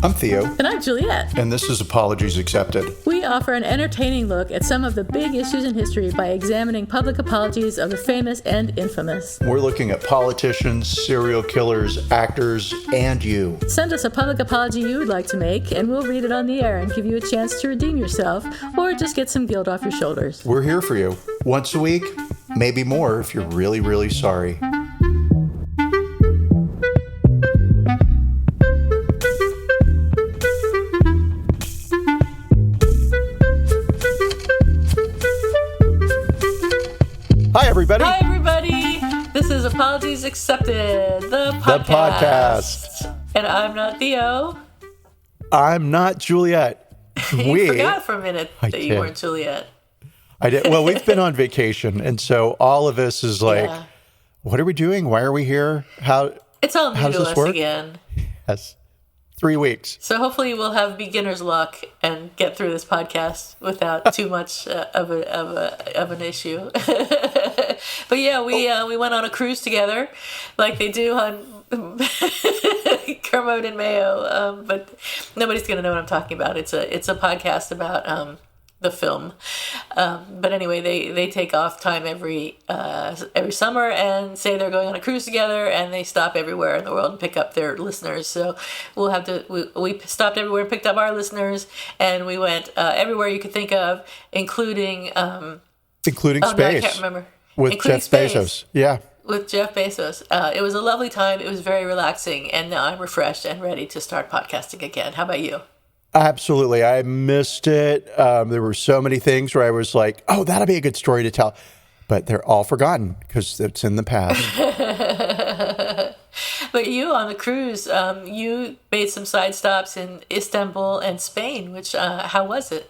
I'm Theo. And I'm Juliet. And this is Apologies Accepted. We offer an entertaining look at some of the big issues in history by examining public apologies of the famous and infamous. We're looking at politicians, serial killers, actors, and you. Send us a public apology you would like to make, and we'll read it on the air and give you a chance to redeem yourself or just get some guilt off your shoulders. We're here for you. Once a week, maybe more if you're really, really sorry. Hi, everybody. Hi, everybody. This is Apologies Accepted, the podcast. And I'm not Theo. I'm not Juliet. You forgot for a minute that you weren't Juliet. I did. Well, we've been on vacation, and so all of us is like, What are we doing? Why are we here? It's all new to us work? again. Yes. 3 weeks. So hopefully we'll have beginner's luck and get through this podcast without too much of an issue. But yeah, we went on a cruise together, like they do on Kermode and Mayo. But nobody's gonna know what I'm talking about. It's a podcast about the film. But anyway, they take off time every summer and say they're going on a cruise together, and they stop everywhere in the world and pick up their listeners. So we'll have to, we stopped everywhere and picked up our listeners, and we went everywhere you could think of, including space. No, I can't remember. With Jeff Bezos. Yeah. With Jeff Bezos. It was a lovely time. It was very relaxing, and now I'm refreshed and ready to start podcasting again. How about you? Absolutely. I missed it. There were so many things where I was like, oh, that'll be a good story to tell. But they're all forgotten because it's in the past. But you, on the cruise, you made some side stops in Istanbul and Spain, which, how was it?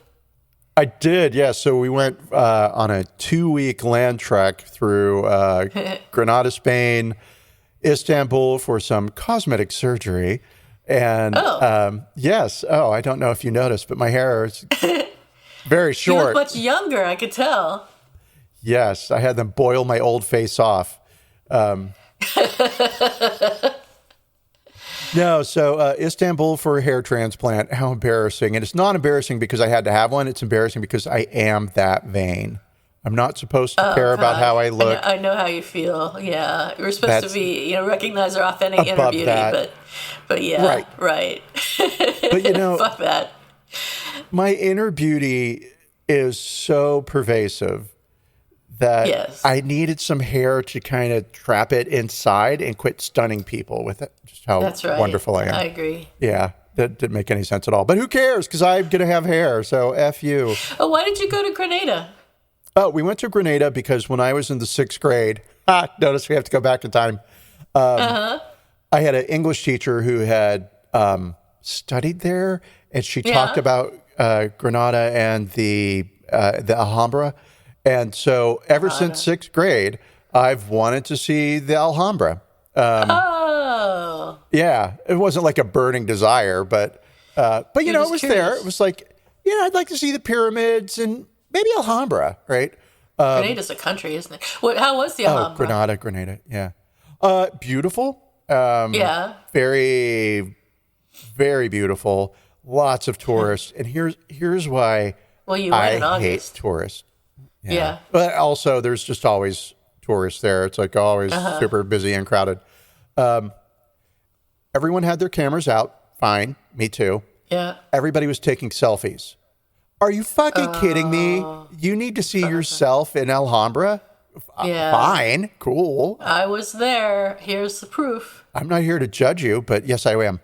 I did, yeah. So we went on a 2-week land trek through Granada, Spain, Istanbul for some cosmetic surgery. And yes, I don't know if you noticed, but my hair is very short. You look much younger, I could tell. Yes, I had them boil my old face off. No, so Istanbul for a hair transplant. How embarrassing. And it's not embarrassing because I had to have one. It's embarrassing because I am that vain. I'm not supposed to care about how I look. I know how you feel. Yeah. You're supposed to be, recognize our authentic inner beauty. But yeah. Right. But fuck that. My inner beauty is so pervasive that I needed some hair to kind of trap it inside and quit stunning people with it. Just how wonderful I am. I agree. Yeah. That didn't make any sense at all. But who cares? Because I'm going to have hair. So F you. Oh, why did you go to Grenada? Oh, we went to Grenada because when I was in the 6th grade, notice we have to go back in time. I had an English teacher who had studied there, and she talked about Grenada and the Alhambra. And so ever since 6th grade, I've wanted to see the Alhambra. Yeah, it wasn't like a burning desire, but it was curious. There. It was like, I'd like to see the pyramids and maybe Alhambra, right? Grenada's a country, isn't it? How was the Alhambra? Grenada, yeah. Beautiful. Very, very beautiful. Lots of tourists. And here's why I hate tourists. Yeah. But also, there's just always tourists there. It's like always super busy and crowded. Everyone had their cameras out. Fine. Me too. Yeah. Everybody was taking selfies. Are you fucking kidding me? You need to see yourself in Alhambra? Fine. Cool. I was there. Here's the proof. I'm not here to judge you, but yes, I am.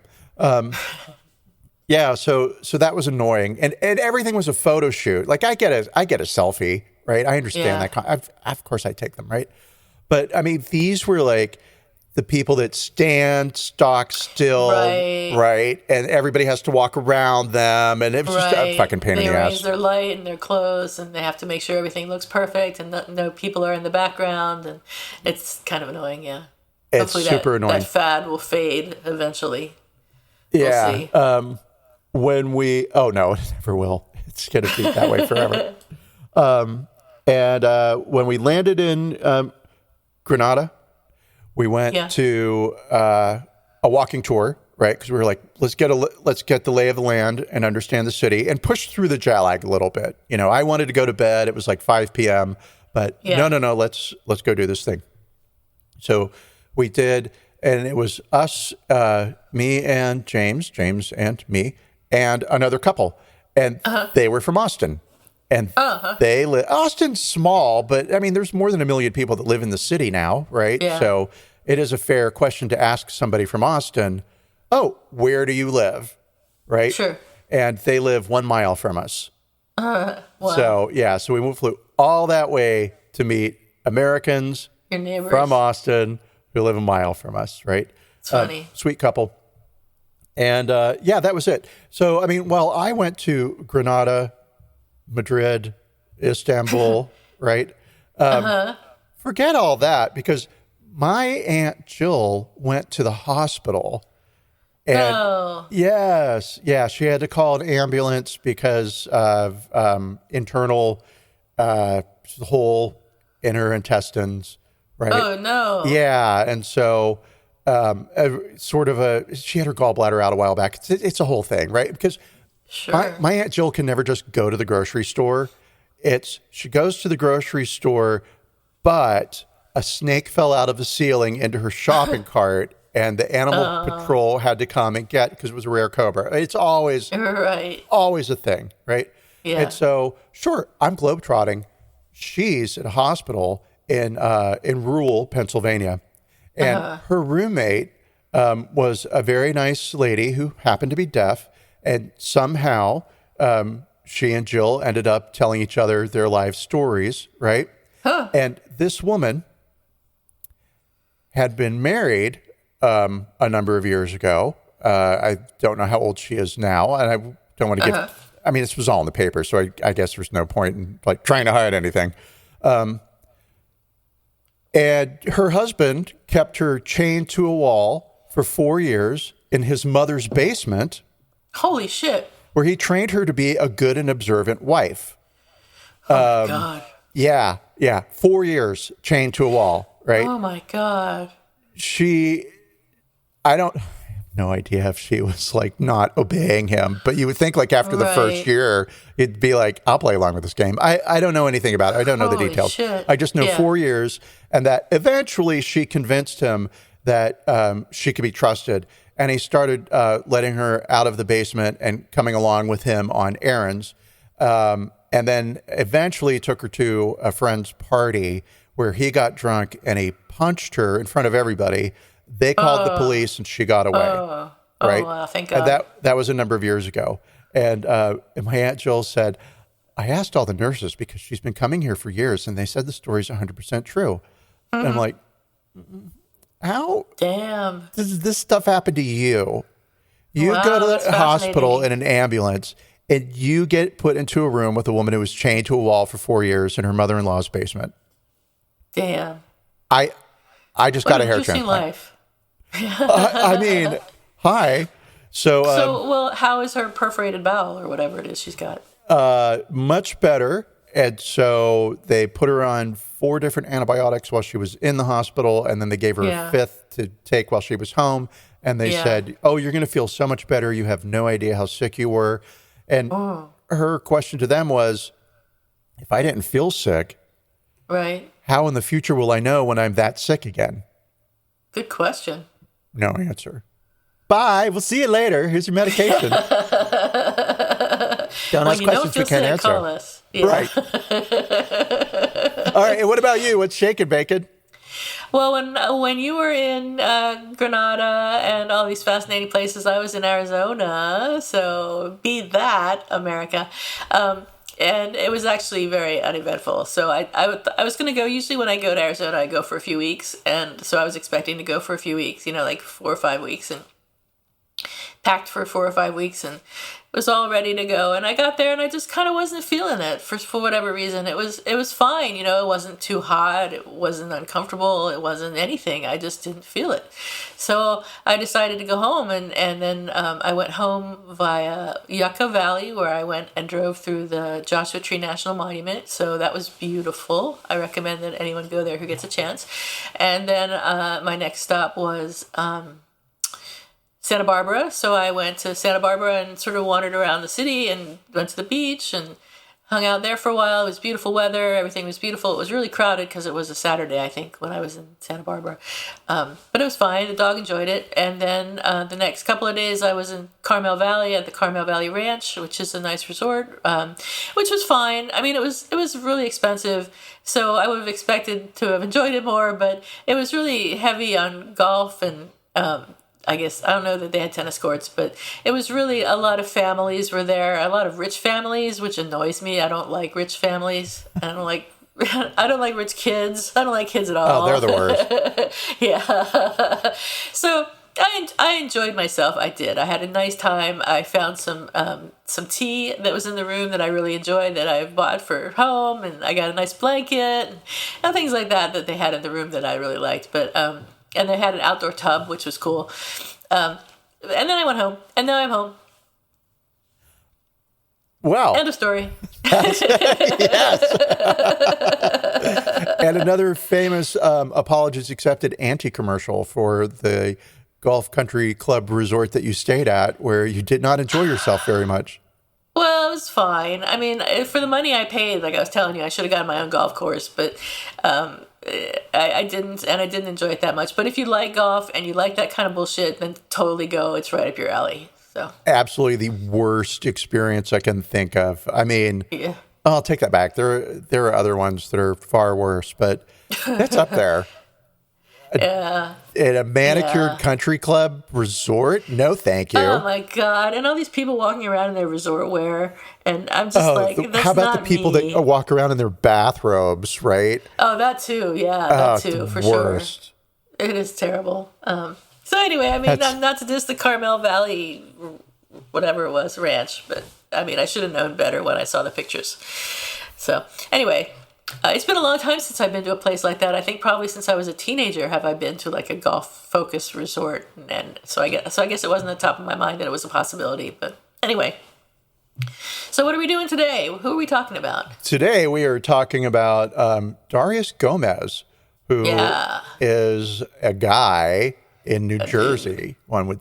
So that was annoying. And everything was a photo shoot. Like I get a selfie, right? I understand that. Of course I take them, right? But I mean, these were like the people that stand stock still, right? And everybody has to walk around them, and it was just a fucking pain in the ass. They raise their light and their clothes, and they have to make sure everything looks perfect, and no people are in the background, and it's kind of annoying, yeah. It's super annoying. That fad will fade eventually. Yeah. We'll see. When we, oh no, it never will. It's going to be that way forever. And when we landed in Granada, we went to a walking tour right? Because we were like, let's get the lay of the land and understand the city and push through the JALAG a little bit. I wanted to go to bed. It was like 5 p.m., but no, let's go do this thing. So we did, and it was us, me and James and me, and another couple, and they were from Austin. And they live. Austin's small, but I mean, there's more than 1 million people that live in the city now, right? Yeah. So it is a fair question to ask somebody from Austin, oh, where do you live? Right? Sure. And they live 1 mile from us. Wow. So we flew all that way to meet Americans Your neighbors from Austin who live 1 mile from us, right? It's funny. Sweet couple. And that was it. So, I mean, while I went to Granada, Madrid, Istanbul, right? Forget all that, because my Aunt Jill went to the hospital. And yes, she had to call an ambulance because of internal hole in her intestines, right? Oh, no. Yeah, and so she had her gallbladder out a while back. It's a whole thing, right? Because Sure. my Aunt Jill can never just go to the grocery store. She goes to the grocery store, but a snake fell out of the ceiling into her shopping cart, and the animal patrol had to come and because it was a rare cobra. It's always a thing, right? Yeah. And so, sure, I'm globetrotting. She's at a hospital in rural Pennsylvania, and her roommate was a very nice lady who happened to be deaf. And somehow she and Jill ended up telling each other their life stories, right? And this woman had been married a number of years ago. I don't know how old she is now, and I don't want to give... I mean, this was all in the paper, so I guess there's no point in like trying to hide anything. And her husband kept her chained to a wall for 4 years in his mother's basement. Holy shit. Where he trained her to be a good and observant wife. Oh, my God. Yeah. 4 years chained to a wall, right? Oh, my God. I have no idea if she was like not obeying him, but you would think like after the first year, it'd be like, I'll play along with this game. I don't know anything about it. I don't know the details. Shit. I just know 4 years, and that eventually she convinced him that she could be trusted. And he started letting her out of the basement and coming along with him on errands. And then eventually took her to a friend's party where he got drunk and he punched her in front of everybody. They called the police and she got away. Right? Wow, thank God. And that was a number of years ago. And my Aunt Jill said, I asked all the nurses because she's been coming here for years and they said the story's 100% true. And I'm like, how does this stuff happen to you? You go to the hospital in an ambulance and you get put into a room with a woman who was chained to a wall for 4 years in her mother-in-law's basement. Damn. I just got a hair transplant. Life. I mean, hi. So well, how is her perforated bowel or whatever it is she's got? Much better. And so they put her on 4 different antibiotics while she was in the hospital, and then they gave her a 5th to take while she was home. And they said, oh, you're going to feel so much better. You have no idea how sick you were. And her question to them was, if I didn't feel sick, right, how in the future will I know when I'm that sick again? Good question. No answer. Bye. We'll see you later. Here's your medication. Don't ask questions we can't answer. Call us. Yeah. Right. All right. And what about you? What's shaking, bacon? Well, when you were in Granada and all these fascinating places, I was in Arizona. So be that, America. And it was actually very uneventful. So I was going to go, usually when I go to Arizona, I go for a few weeks. And so I was expecting to go for a few weeks, like 4 or 5 weeks, and packed for 4 or 5 weeks and was all ready to go. And I got there and I just kind of wasn't feeling it for whatever reason. It was fine. It wasn't too hot. It wasn't uncomfortable. It wasn't anything. I just didn't feel it. So I decided to go home, and then I went home via Yucca Valley, where I went and drove through the Joshua Tree National Monument. So that was beautiful. I recommend that anyone go there who gets a chance. And then my next stop was Santa Barbara. So I went to Santa Barbara and sort of wandered around the city and went to the beach and hung out there for a while. It was beautiful weather. Everything was beautiful. It was really crowded because it was a Saturday, I think, when I was in Santa Barbara. But it was fine. The dog enjoyed it. And then the next couple of days I was in Carmel Valley at the Carmel Valley Ranch, which is a nice resort, which was fine. I mean, it was really expensive, so I would have expected to have enjoyed it more, but it was really heavy on golf and I guess, I don't know that they had tennis courts, but it was really a lot of families were there, a lot of rich families, which annoys me. I don't like rich families. I don't like rich kids. I don't like kids at all. Oh, they're the worst. Yeah. So I enjoyed myself. I did. I had a nice time. I found some tea that was in the room that I really enjoyed that I bought for home, and I got a nice blanket and things like that they had in the room that I really liked. But and they had an outdoor tub, which was cool. And then I went home, and now I'm home. Wow. End of story. Yes. And another famous apologies accepted anti-commercial for the Golf Country Club resort that you stayed at, where you did not enjoy yourself very much. Well, it was fine. I mean, for the money I paid, like I was telling you, I should have gotten my own golf course, but I didn't, and I didn't enjoy it that much. But if you like golf and you like that kind of bullshit, then totally go. It's right up your alley. So absolutely the worst experience I can think of. I mean, yeah. I'll take that back. There are other ones that are far worse, but that's up there. Yeah. At a manicured country club resort? No, thank you. Oh my God. And all these people walking around in their resort wear. And I'm just that's how about not the people me. that walk around in their bathrobes, right? Oh, that too. Yeah, that too, for worst. Sure. It is terrible. So anyway, I mean, not to diss the Carmel Valley, whatever it was, ranch, but I mean, I should have known better when I saw the pictures. So anyway, it's been a long time since I've been to a place like that. I think probably since I was a teenager have I been to like a golf-focused resort, and so I guess it wasn't at the top of my mind that it was a possibility. But anyway, so what are we doing today? Who are we talking about? Today we are talking about Darius Gomez, who is a guy in New Jersey. One would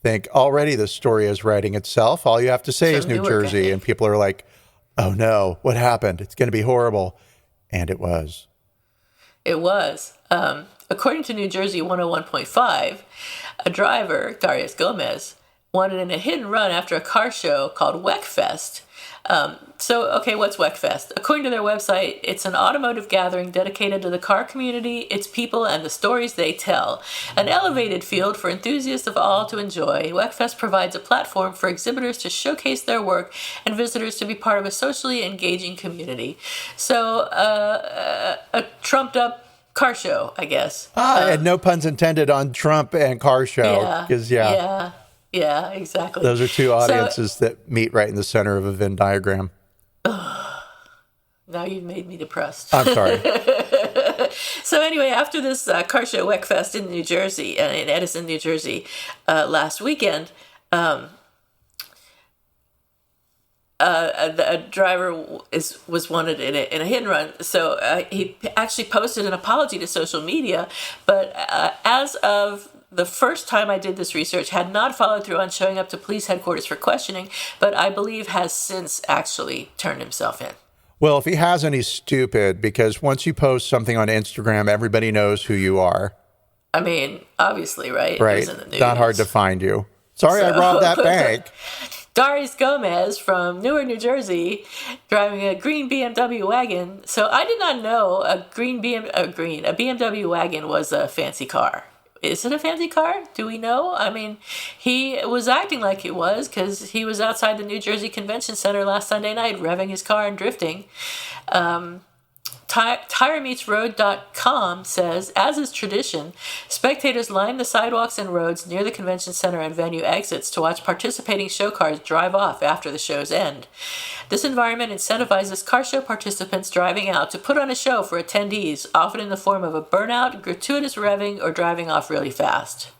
think already the story is writing itself. All you have to say is New Jersey, and people are like, oh no, what happened? It's going to be horrible. And it was. It was. According to New Jersey 101.5, a driver, Darius Gomez, wanted in a hit and run after a car show called Wekfest. What's Wekfest? According to their website, it's an automotive gathering dedicated to the car community, its people, and the stories they tell. An elevated field for enthusiasts of all to enjoy, Wekfest provides a platform for exhibitors to showcase their work and visitors to be part of a socially engaging community. So, a trumped-up car show, I guess. And no puns intended on Trump and car show. Yeah, exactly. Those are two audiences that meet right in the center of a Venn diagram. Now you've made me depressed. I'm sorry. So anyway, after this car show Wekfest in New Jersey, in Edison, New Jersey, last weekend, a driver was wanted in a hit and run. So he actually posted an apology to social media, but as of the first time I did this research, had not followed through on showing up to police headquarters for questioning, but I believe has since actually turned himself in. Well, if he hasn't, he's stupid, because once you post something on Instagram, everybody knows who you are. I mean, obviously, right? Right. It was in the news. Not hard to find you. Sorry, I robbed that bank. Darius Gomez from Newark, New Jersey, driving a green BMW wagon. So I did not know a BMW wagon was a fancy car. Is it a fancy car? Do we know? I mean, he was acting like it was because he was outside the New Jersey Convention Center last Sunday night revving his car and drifting. TireMeetsRoad.com says, as is tradition, spectators line the sidewalks and roads near the convention center and venue exits to watch participating show cars drive off after the show's end. This environment incentivizes car show participants driving out to put on a show for attendees, often in the form of a burnout, gratuitous revving, or driving off really fast.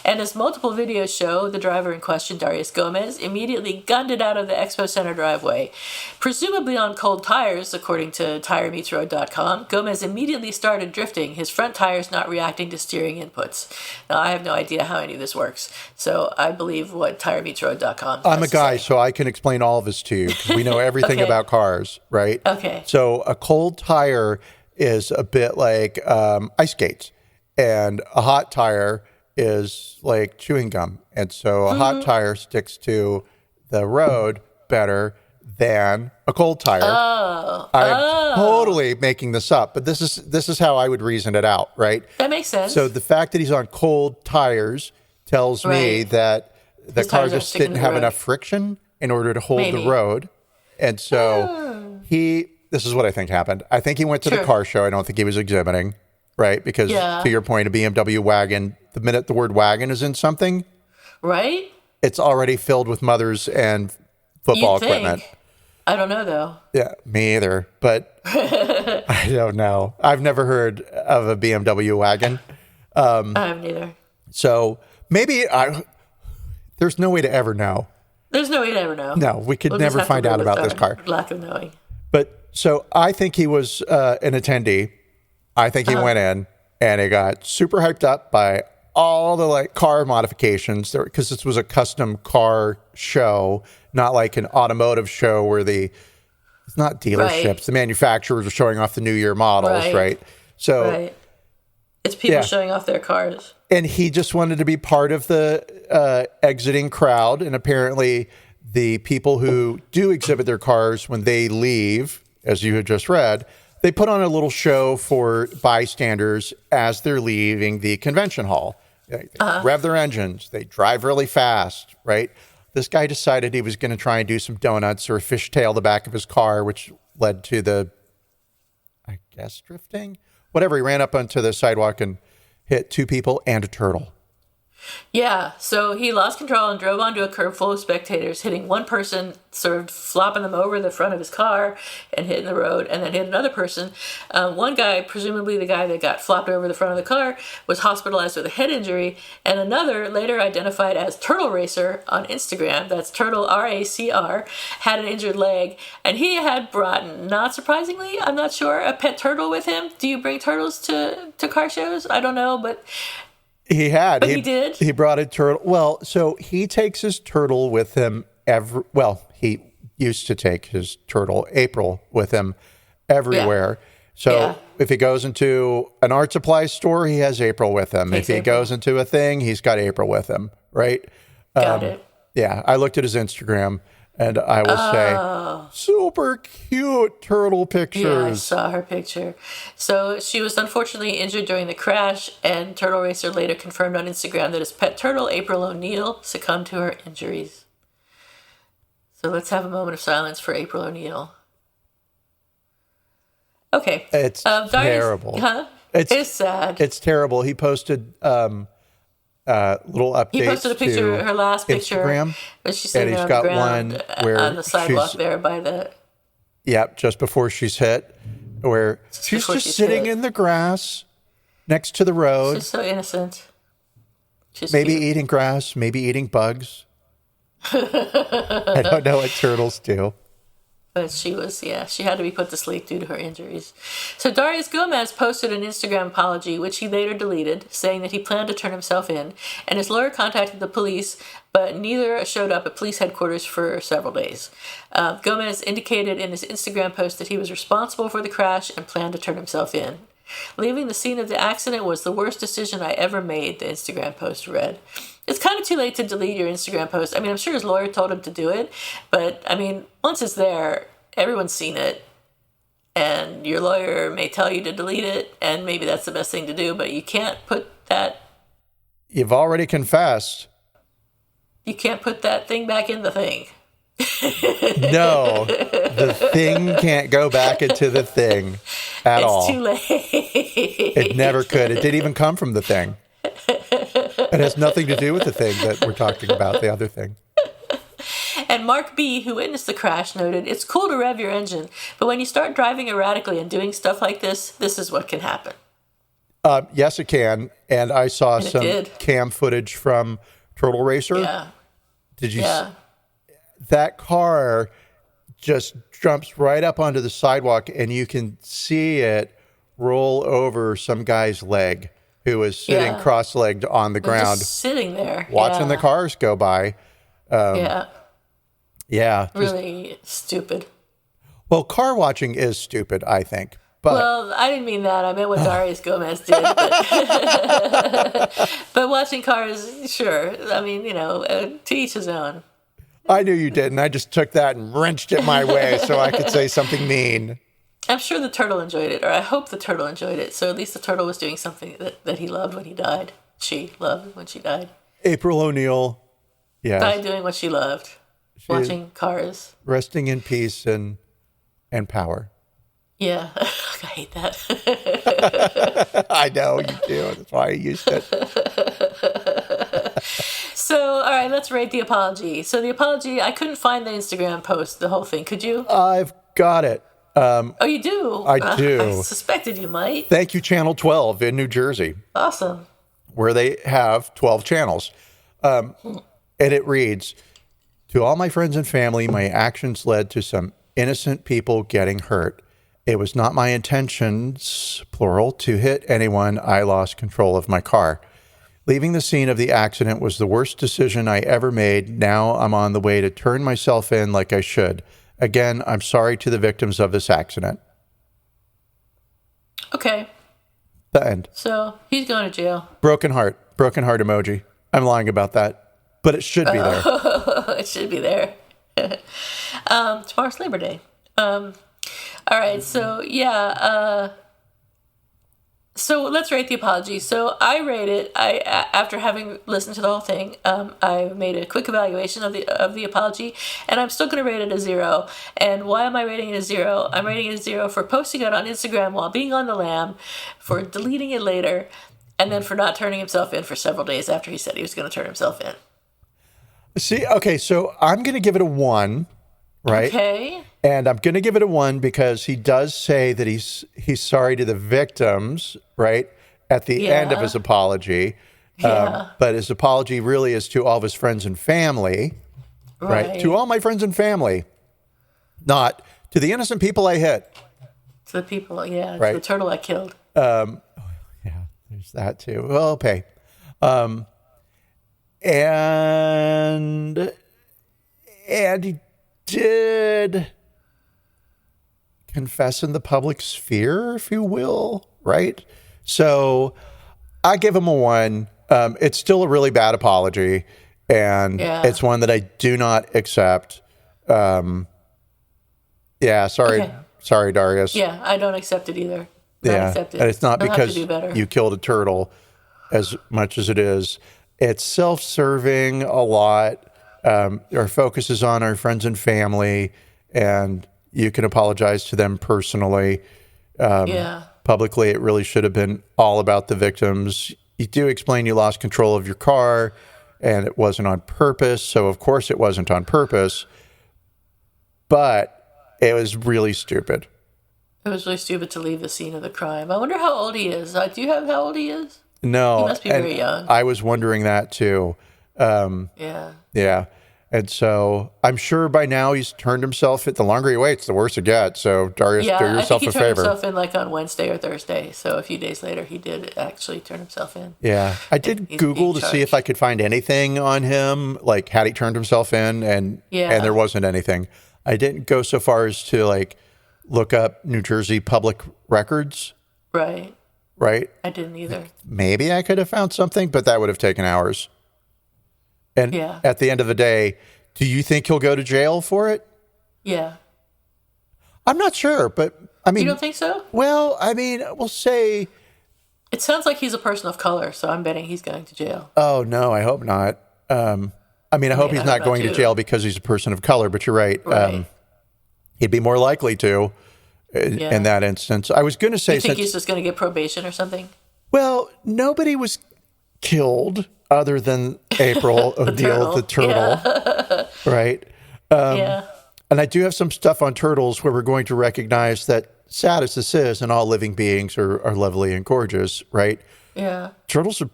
And as multiple videos show, the driver in question, Darius Gomez, immediately gunned it out of the Expo Center driveway. Presumably on cold tires, according to TireMeetsRoad.com, Gomez immediately started drifting, his front tires not reacting to steering inputs. Now, I have no idea how any of this works, so I believe what TireMeetsRoad.com I'm a guy, so I can explain all of this to you, because we know everything about cars, right? Okay. So a cold tire is a bit like ice skates, and a hot tire is like chewing gum. And so a hot tire sticks to the road better than a cold tire. I'm totally making this up, but this is how I would reason it out, right? That makes sense. So the fact that he's on cold tires tells me that the car just didn't have enough friction in order to hold the road. And so this is what I think happened. I think he went to the car show. I don't think he was exhibiting, right? Because to your point, a BMW wagon, the minute the word wagon is in something, right? It's already filled with mothers and football equipment. I don't know, though. Yeah, me either. But I don't know. I've never heard of a BMW wagon. I haven't either. So maybe there's no way to ever know. There's no way to ever know. No, we could never find out about this car. Lack of knowing. But so I think he was an attendee. I think he went in and he got super hyped up by all the like car modifications there, because this was a custom car show, not like an automotive show where it's not dealerships. The manufacturers are showing off the new year models, right? So it's people showing off their cars. And he just wanted to be part of the exiting crowd. And apparently the people who do exhibit their cars when they leave, as you had just read, they put on a little show for bystanders as they're leaving the convention hall. They rev their engines. They drive really fast, right? This guy decided he was going to try and do some donuts or fishtail the back of his car, which led to I guess, drifting? Whatever. He ran up onto the sidewalk and hit two people and a turtle. Yeah, so he lost control and drove onto a curb full of spectators, hitting one person, sort of flopping them over the front of his car and hitting the road, and then hit another person. One guy, presumably the guy that got flopped over the front of the car, was hospitalized with a head injury, and another, later identified as Turtle Racer on Instagram, that's Turtle R-A-C-R, had an injured leg, and he had brought, not surprisingly, I'm not sure, a pet turtle with him. Do you bring turtles to car shows? I don't know, but... He he did? He brought a turtle. Well, so he takes his turtle with him he used to take his turtle, April, with him everywhere. Yeah. So if he goes into an art supply store, he has April with him. If he goes into a thing, he's got April with him, right? Got it. Yeah, I looked at his Instagram, and I will say, super cute turtle pictures. Yeah, I saw her picture. So she was unfortunately injured during the crash, and Turtle Racer later confirmed on Instagram that his pet turtle, April O'Neil, succumbed to her injuries. So let's have a moment of silence for April O'Neil. Okay. It's terrible. Huh? It's sad. It's terrible. He posted... little updates. He posted a picture, her last picture, Instagram, but she's sitting on the ground on the sidewalk there by the. Yep, just before she's hit, where she's just sitting in the grass next to the road. She's so innocent. She's maybe cute. Eating grass, maybe eating bugs. I don't know what turtles do. But she had to be put to sleep due to her injuries. So Darius Gomez posted an Instagram apology, which he later deleted, saying that he planned to turn himself in, and his lawyer contacted the police, but neither showed up at police headquarters for several days. Gomez indicated in his Instagram post that he was responsible for the crash and planned to turn himself in. Leaving the scene of the accident was the worst decision I ever made, the Instagram post read. It's kind of too late to delete your Instagram post. I mean, I'm sure his lawyer told him to do it, but, I mean, once it's there, everyone's seen it, and your lawyer may tell you to delete it, and maybe that's the best thing to do, but you can't put that... You've already confessed. You can't put that thing back in the thing. No, the thing can't go back into the thing at all. It's too late. It never could. It didn't even come from the thing. It has nothing to do with the thing that we're talking about, the other thing. And Mark B., who witnessed the crash, noted, "It's cool to rev your engine, but when you start driving erratically and doing stuff like this is what can happen." Yes, it can. And I saw And it some did. cam footage from Turtle Racer. Yeah. Did you? Yeah. That car just jumps right up onto the sidewalk, and you can see it roll over some guy's leg who was sitting Yeah. cross-legged on the ground, Just sitting there. watching the Yeah. cars go by. Yeah. Yeah. Really stupid. Well, car watching is stupid, I think. But Well, I didn't mean that. I meant what Darius Gomez did. But watching cars, sure. I mean, to each his own. I knew you did, and I just took that and wrenched it my way so I could say something mean. I'm sure the turtle enjoyed it, or I hope the turtle enjoyed it. So at least the turtle was doing something that he loved when he died. She loved when she died. April O'Neil, Died doing what she loved. Watching cars. Resting in peace and power. Yeah. I hate that. I know, you do. That's why I used it. So, all right, let's rate the apology. So the apology, I couldn't find the Instagram post, the whole thing. Could you? I've got it. Oh, you do? I do. I suspected you might. Thank you, Channel 12 in New Jersey, Awesome. where they have 12 channels. And it reads, "To all my friends and family, my actions led to some innocent people getting hurt. It was not my intentions, plural, to hit anyone. I lost control of my car. Leaving the scene of the accident was the worst decision I ever made. Now I'm on the way to turn myself in like I should. Again, I'm sorry to the victims of this accident." Okay. The end. So he's going to jail. Broken heart emoji. I'm lying about that, but it should be there. It should be there. Tomorrow's Labor Day. All right. So yeah. So let's rate the apology. So I rate it. After having listened to the whole thing, I made a quick evaluation of the apology, and I'm still going to rate it a 0. And why am I rating it a 0? I'm rating it a 0 for posting it on Instagram while being on the lam, for deleting it later, and then for not turning himself in for several days after he said he was going to turn himself in. See, okay, so I'm going to give it a 1, right? Okay. And I'm going to give it a 1 because he does say that he's sorry to the victims, right, at the end of his apology. Yeah. But his apology really is to all of his friends and family, right? To all my friends and family, not to the innocent people I hit. To the people, yeah, Right. to the turtle I killed. Yeah, there's that too. Well, okay. And he did confess in the public sphere, if you will, right? So I give him a 1. It's still a really bad apology, and it's one that I do not accept. Sorry, sorry, Darius. Yeah, I don't accept it either. Accept it. And it's not He'll because have to do better. you killed a turtle as much as it is. It's self-serving a lot. Our focus is on our friends and family, and you can apologize to them personally. Publicly, it really should have been all about the victims. You do explain you lost control of your car, and it wasn't on purpose. So, of course, it wasn't on purpose. But it was really stupid. It was really stupid to leave the scene of the crime. I wonder how old he is. Do you have how old he is? No. He must be very young. I was wondering that, too. Yeah. And so I'm sure by now he's turned himself. The longer he waits, the worse it gets. So Darius, do I think yourself he a turned favor. himself in like on Wednesday or Thursday. So a few days later, he did actually turn himself in. Yeah. I did He's Google to being see if I could find anything on him, like had he turned himself in, and there wasn't anything. I didn't go so far as to like look up New Jersey public records. Right. I didn't either. Maybe I could have found something, but that would have taken hours. And at the end of the day, do you think he'll go to jail for it? Yeah. I'm not sure, but I mean... You don't think so? Well, I mean, we'll say... It sounds like he's a person of color, so I'm betting he's going to jail. Oh, no, I hope not. I hope he's not going to jail because he's a person of color, but you're right. He'd be more likely to in that instance. I was going to say... You think he's just going to get probation or something? Well, nobody was killed other than April O'Neil, the turtle, right? And I do have some stuff on turtles where we're going to recognize that sad as this is, and all living beings are lovely and gorgeous, right? Yeah. Turtles are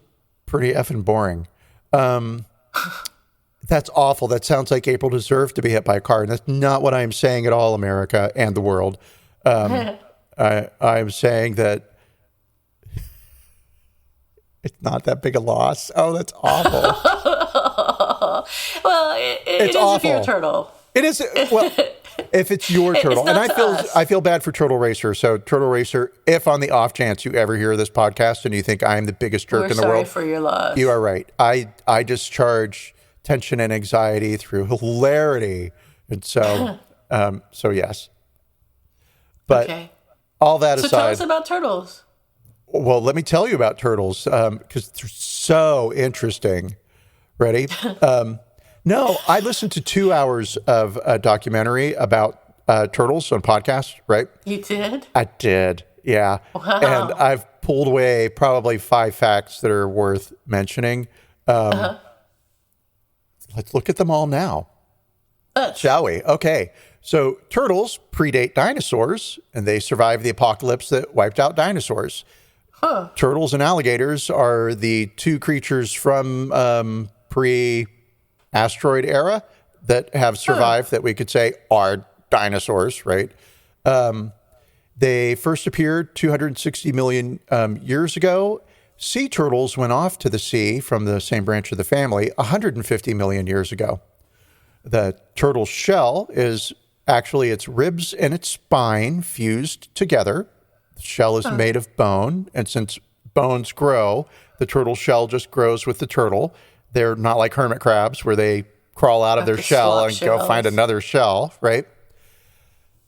pretty effing boring. That's awful. That sounds like April deserved to be hit by a car, and that's not what I'm saying at all, America and the world. I'm saying that it's not that big a loss. Oh, that's awful. Well, it is awful. If you're a turtle. It is. Well, if it's your turtle, and I feel bad for Turtle Racer. So, Turtle Racer, if on the off chance you ever hear this podcast and you think I'm the biggest jerk in the world, sorry for your loss. You are right. I discharge tension and anxiety through hilarity, and so yes. But all that aside, so tell us about turtles. Well, let me tell you about turtles because they're so interesting. Ready? No, I listened to 2 hours of a documentary about turtles on podcast, right? You did? I did, yeah. Wow. And I've pulled away probably 5 facts that are worth mentioning. Let's look at them all now. Shall we? Okay. So turtles predate dinosaurs, and they survived the apocalypse that wiped out dinosaurs. Huh. Turtles and alligators are the 2 creatures from pre-asteroid era that have survived that we could say are dinosaurs, right? They first appeared 260 million years ago. Sea turtles went off to the sea from the same branch of the family 150 million years ago. The turtle shell is actually its ribs and its spine fused together. The shell is made of bone, and since bones grow, the turtle shell just grows with the turtle. They're not like hermit crabs where they crawl out of their shell and go find another shell, right?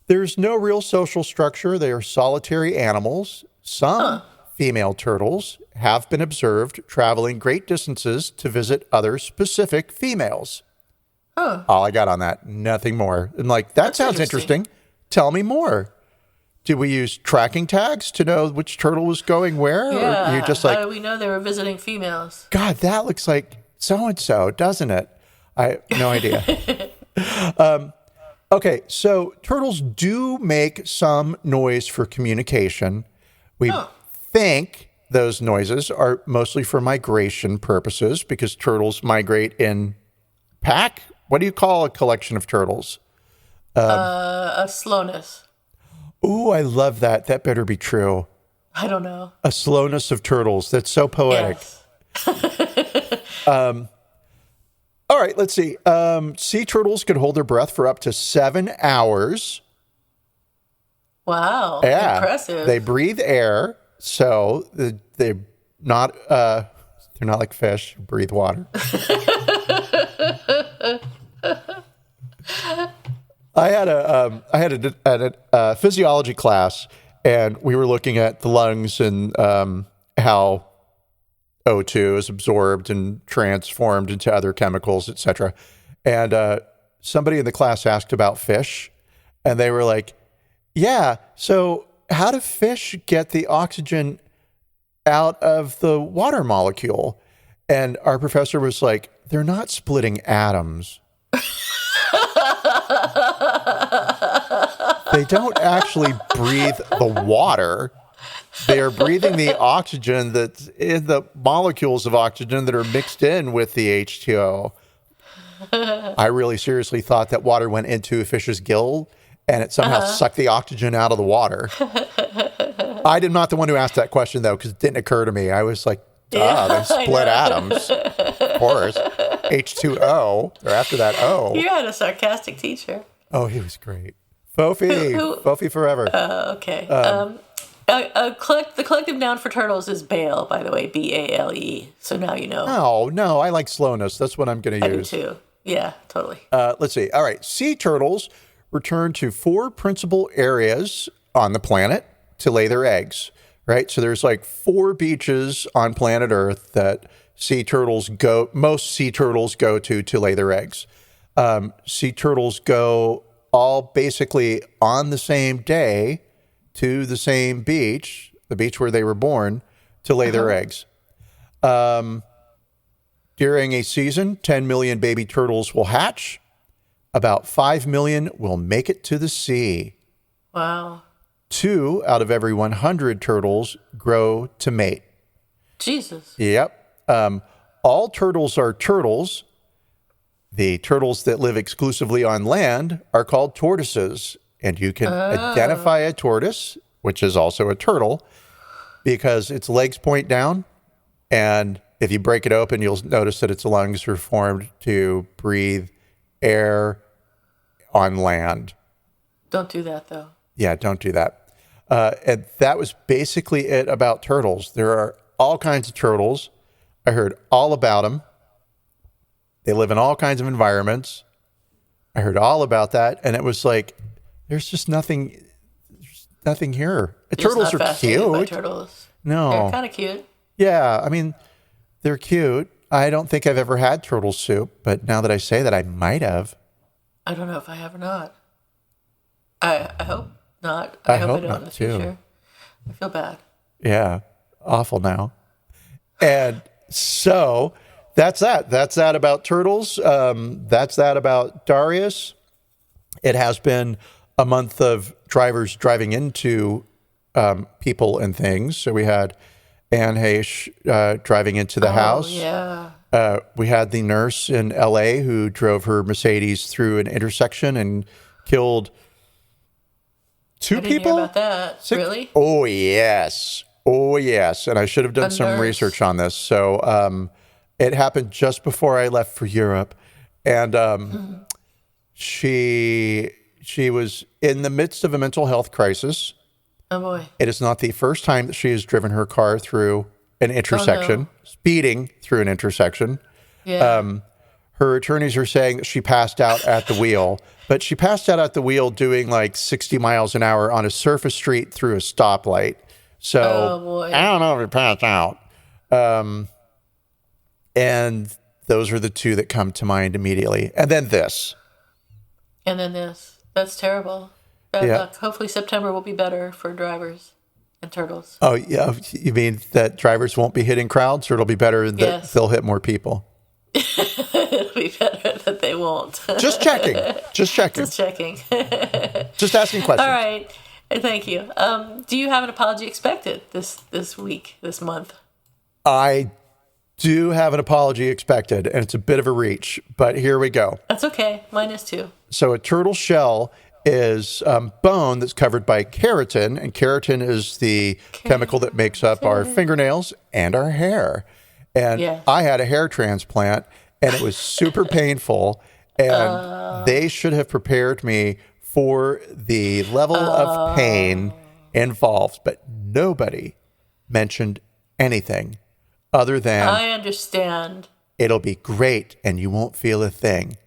There's no real social structure. They are solitary animals. Some female turtles have been observed traveling great distances to visit other specific females. All I got on that, nothing more. And that sounds interesting. Tell me more. Did we use tracking tags to know which turtle was going where? Yeah. Or you just how do we know they were visiting females? God, that looks like so-and-so, doesn't it? I have no idea. Okay, so turtles do make some noise for communication. We think those noises are mostly for migration purposes because turtles migrate in pack. What do you call a collection of turtles? A slowness. Ooh, I love that. That better be true. I don't know. A slowness of turtles. That's so poetic. Yes. All right, let's see. Sea turtles can hold their breath for up to 7 hours. Wow. Yeah. Impressive. They breathe air, so they're not like fish who breathe water. I had a physiology class, and we were looking at the lungs and how O2 is absorbed and transformed into other chemicals, etc. And somebody in the class asked about fish, and they were like, "Yeah, so how do fish get the oxygen out of the water molecule?" And our professor was like, "They're not splitting atoms." They don't actually breathe the water. They are breathing the oxygen that's in the molecules of oxygen that are mixed in with the H2O. I really seriously thought that water went into a fish's gill and it somehow sucked the oxygen out of the water. I am not the one who asked that question, though, because it didn't occur to me. I was like, they split atoms. Of course. H2O. They're after that O. You had a sarcastic teacher. Oh, he was great. Fofi. Fofi forever. Okay. The collective noun for turtles is bale, by the way, B-A-L-E. So now you know. No, I like slowness. That's what I'm going to use. I do too. Yeah, totally. Let's see. All right. Sea turtles return to 4 principal areas on the planet to lay their eggs, right? So there's 4 beaches on planet Earth that most sea turtles go to lay their eggs. Sea turtles go all basically on the same day to the same beach, the beach where they were born, to lay their eggs. During a season, 10 million baby turtles will hatch. About 5 million will make it to the sea. Wow. 2 out of every 100 turtles grow to mate. Jesus. Yep. All turtles are turtles. The turtles that live exclusively on land are called tortoises. And you can identify a tortoise, which is also a turtle, because its legs point down. And if you break it open, you'll notice that its lungs are formed to breathe air on land. Don't do that, though. Yeah, don't do that. And that was basically it about turtles. There are all kinds of turtles. I heard all about them. They live in all kinds of environments. I heard all about that. And it was like, there's just nothing here. Turtles are cute. By turtles. No. They're kind of cute. Yeah, I mean, they're cute. I don't think I've ever had turtle soup, but now that I say that, I might have. I don't know if I have or not. I hope not. I hope I don't in the future. I feel bad. Yeah, awful now. And so that's that. That's that about turtles. That's that about Darius. It has been a month of drivers driving into people and things. So we had Anne Heche driving into the house. Yeah. We had the nurse in L.A. who drove her Mercedes through an intersection and killed 2 people. Hear about that. 6? Really? Oh yes. And I should have done some research on this. So it happened just before I left for Europe, and she was in the midst of a mental health crisis. Oh boy! It is not the first time that she has driven her car through an intersection, speeding through an intersection. Yeah. Her attorneys are saying that she passed out at the wheel, but she passed out at the wheel doing like 60 miles an hour on a surface street through a stoplight. So I don't know if it passed out. And those are the 2 that come to mind immediately. And then this. That's terrible. Hopefully September will be better for drivers and turtles. Oh, yeah. You mean that drivers won't be hitting crowds, or it'll be better that they'll hit more people? It'll be better that they won't. Just checking. Just checking. Just asking questions. All right. Thank you. Do you have an apology expected this week, this month? I do have an apology expected, and it's a bit of a reach, but here we go. That's okay. Mine is too. So a turtle shell is bone that's covered by keratin, and keratin is the chemical that makes up our fingernails and our hair. And I had a hair transplant, and it was super painful, and they should have prepared me for the level of pain involved, but nobody mentioned anything other than, I understand. It'll be great and you won't feel a thing.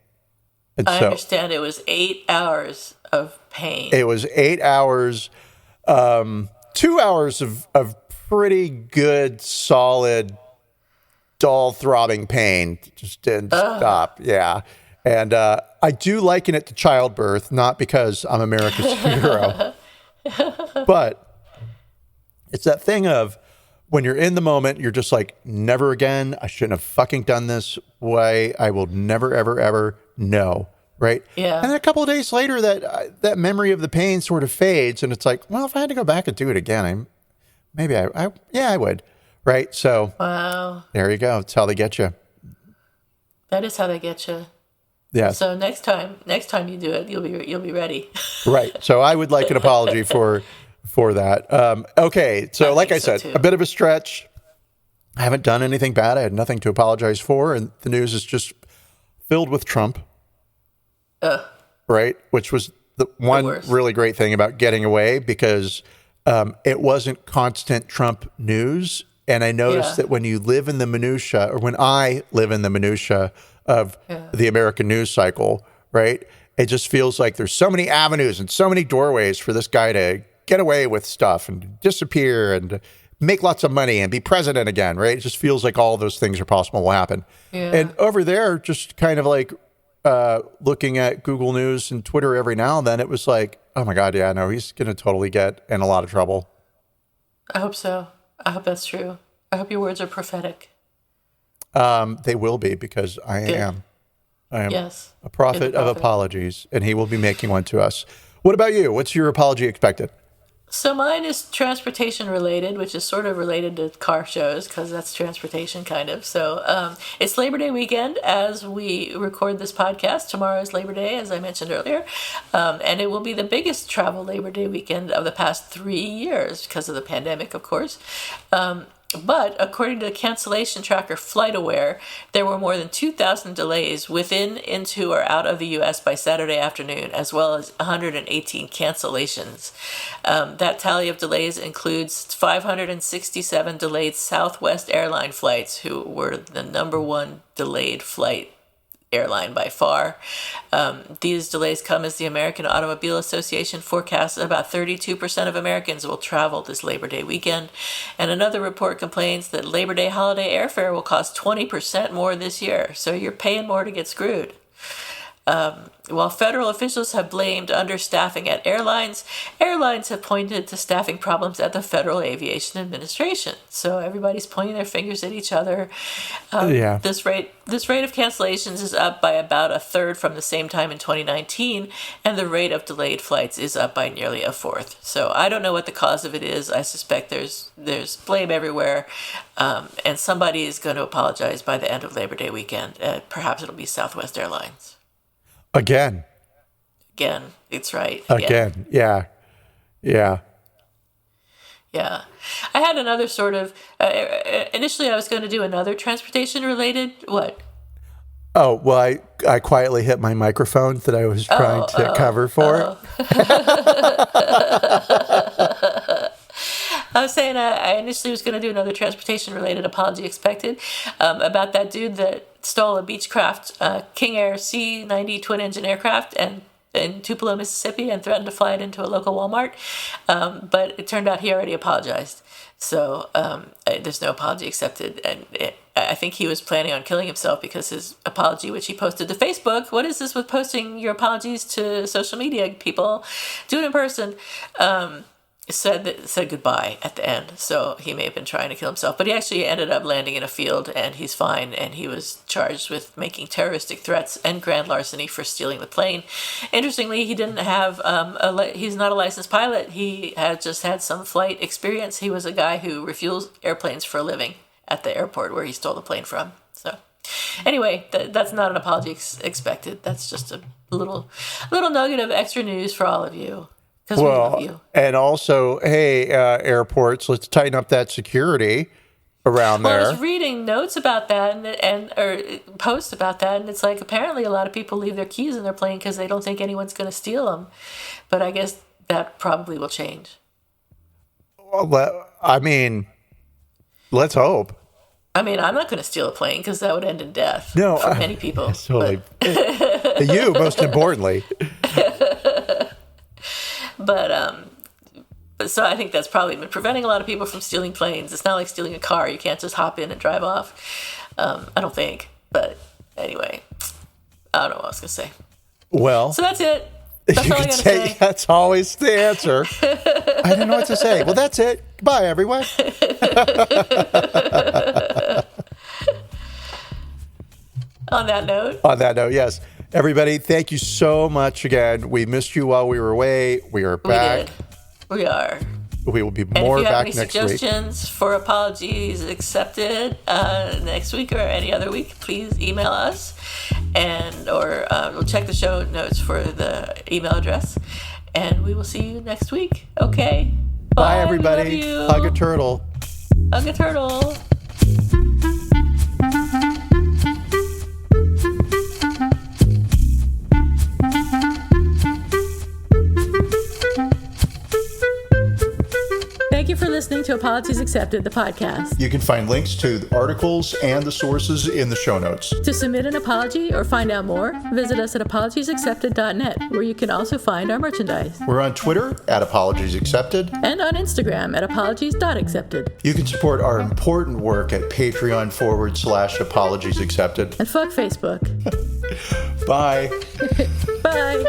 And I understand it was 8 hours of pain. It was 8 hours, 2 hours of pretty good, solid, dull, throbbing pain. Just didn't stop. Yeah. And I do liken it to childbirth, not because I'm America's hero, but it's that thing of when you're in the moment, you're just like, never again. I shouldn't have fucking done this way. I will never, ever, ever know. Right. Yeah. And then a couple of days later, that memory of the pain sort of fades. And it's like, well, if I had to go back and do it again, I would. Right. So wow. There you go. It's how they get you. That is how they get you. Yeah. So next time you do it, you'll be ready. Right. So I would like an apology for that. Okay. So like I said, too. A bit of a stretch. I haven't done anything bad. I had nothing to apologize for. And the news is just filled with Trump. Right. Which was the one really great thing about getting away, because it wasn't constant Trump news. And I noticed that when you live in the minutia, or when I live in the minutia of the American news cycle, right, it just feels like there's so many avenues and so many doorways for this guy to get away with stuff and disappear and make lots of money and be president again, right? It just feels like all of those things are possible will happen. Yeah. And over there, just kind of like looking at Google News and Twitter every now and then, it was like, oh my God, yeah, no, he's going to totally get in a lot of trouble. I hope so. I hope that's true. I hope your words are prophetic. They will be, because I am a prophet of apologies, and he will be making one to us. What about you? What's your apology expected? So mine is transportation related, which is sort of related to car shows because that's transportation kind of. So it's Labor Day weekend as we record this podcast. Tomorrow is Labor Day, as I mentioned earlier. And it will be the biggest travel Labor Day weekend of the past 3 years because of the pandemic, of course. But according to the cancellation tracker FlightAware, there were more than 2,000 delays within, into, or out of the U.S. by Saturday afternoon, as well as 118 cancellations. That tally of delays includes 567 delayed Southwest airline flights, who were the number one delayed flight airline by far. These delays come as the American Automobile Association forecasts that about 32% of Americans will travel this Labor Day weekend. And another report complains that Labor Day holiday airfare will cost 20% more this year. So you're paying more to get screwed. While federal officials have blamed understaffing at airlines have pointed to staffing problems at the Federal Aviation Administration. So everybody's pointing their fingers at each other. This rate of cancellations is up by about a third from the same time in 2019, and the rate of delayed flights is up by nearly a fourth. So I don't know what the cause of it is. I suspect there's blame everywhere, and somebody is going to apologize by the end of Labor Day weekend. Perhaps it'll be Southwest Airlines. Again, it's right. Again. Yeah. I had another sort of, initially I was going to do another transportation related, what? Oh, well, I quietly hit my microphone that I was trying to cover for. I was saying I initially was going to do another transportation-related apology expected about that dude that stole a Beechcraft King Air C-90 twin-engine aircraft in Tupelo, Mississippi, and threatened to fly it into a local Walmart. But it turned out he already apologized. So there's no apology accepted. And I think he was planning on killing himself because his apology, which he posted to Facebook, what is this with posting your apologies to social media, people? Do it in person. Said goodbye at the end, so he may have been trying to kill himself, but he actually ended up landing in a field, and he's fine, and he was charged with making terroristic threats and grand larceny for stealing the plane. Interestingly, he didn't have he's not a licensed pilot. He had just had some flight experience. He was a guy who refuels airplanes for a living at the airport where he stole the plane from. So anyway, that's not an apology expected. That's just a little nugget of extra news for all of you. Well, and also, hey, airports, let's tighten up that security around there. I was reading notes about that or posts about that, and it's like apparently a lot of people leave their keys in their plane because they don't think anyone's going to steal them. But I guess that probably will change. Well, I mean, let's hope. I mean, I'm not going to steal a plane because that would end in death for many people. Totally. You, most importantly. But so I think that's probably been preventing a lot of people from stealing planes. It's not like stealing a car. You can't just hop in and drive off. I don't think. But anyway, I don't know what I was going to say. Well. So that's it. That's all I got to say. That's always the answer. I don't know what to say. Well, that's it. Bye, everyone. On that note, yes. Everybody, thank you so much again. We missed you while we were away. We are back. We are. We will be more back next week. If you have any suggestions for apologies accepted next week or any other week, please email us, or we'll check the show notes for the email address, and we will see you next week. Okay. Bye everybody. Hug a turtle. Hug a turtle. Thank you for listening to Apologies Accepted, the podcast. You can find links to the articles and the sources in the show notes. To submit an apology or find out more, visit us at apologiesaccepted.net, where you can also find our merchandise. We're on Twitter at Apologies Accepted. And on Instagram at apologies.accepted. You can support our important work at Patreon.com/Apologies Accepted. And fuck Facebook. Bye. Bye.